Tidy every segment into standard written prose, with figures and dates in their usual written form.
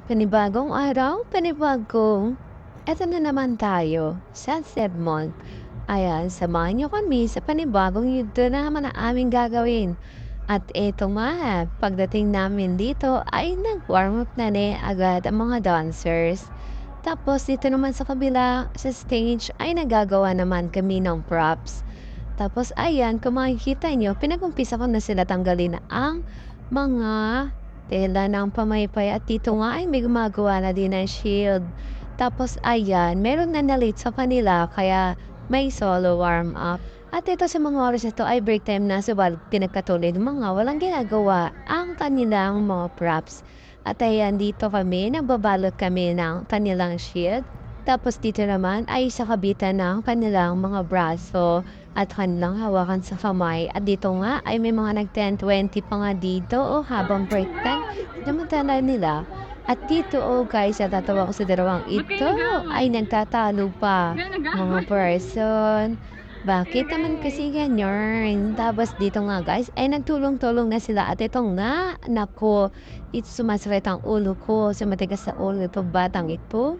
Panibagong araw, panibagong eto na naman tayo sa sermon. Ayan, samahan niyo kami sa panibagong yugto na naman na aming gagawin. At eto nga, pagdating namin dito ay nag-warm up na agad ang mga dancers. Tapos dito naman sa kabila, sa stage ay nagagawa naman kami ng props. Tapos ayan, kung makikita niyo, pinag-umpisa ko na sila tanggalin ang mga tela ng pamaypay at dito nga ay may gumagawa na din ng shield. Tapos ayan, meron na na-late sa kanila kaya may solo warm up. At ito sa mga oras ito ay break time na subalit pinagkatuloy ng mga walang ginagawa ang kanilang mga props. At ayan, dito kami, nagbabalot kami ng kanilang shield. Tapos dito naman ay sa kabitan ng kanilang mga braso at kanilang hawakan sa kamay. At dito nga ay may mga nag-10-20 pa nga dito habang break time. Namantala nila. At dito guys, natatawa ko sa dalawang ito ay nagtatalo pa mga person. Bakit naman kasi ganyan? Tapos dito nga guys, ay nagtulong-tulong na sila at ito nga, nako, sumasakit ang ulo ko, sa matigas sa ulo ito, batang ito.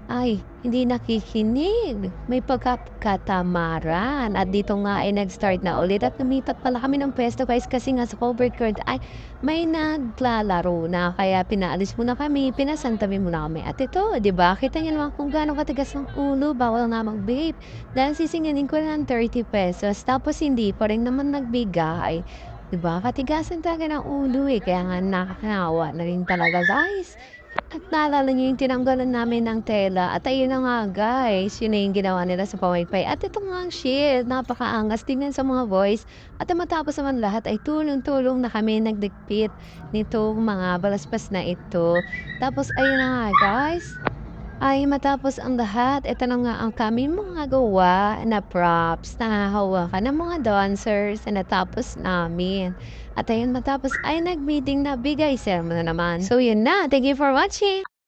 Ay, hindi nakikinig. May pagkakatamaran. At dito nga ay nag-start na ulit at lumipat pala kami ng pwesto guys kasi nga sa covered court ay may naglalaro na kaya pinaalis muna kami, pinasantabi muna kami. At ito, di ba? Kita niyo naman kung gaano katigas ang ulo, bawal nga mag-vape. Dahil sisingilin ko ng 30 pesos tapos hindi pa rin naman nagbigay. Di ba? Katigasan talaga ng ulo eh. Kaya nga nakakawa na rin talaga guys. At naalala niyo yung tinanggalan namin ng tela at ayun na nga guys, yun na yung ginawa nila sa pamaypay. At ito nga ang shield, napakaangas tingnan sa mga boys. At matapos naman lahat ay tulong-tulong na kami nagdikpit nito mga balaspas na ito. Tapos ayun na nga guys, ay matapos ang lahat, ito na nga ang kami mga gawa na props na hawakan ng mga dancers na natapos namin. At ayun matapos ay nag-meeting na bigay sermon na naman. So yun na, thank you for watching!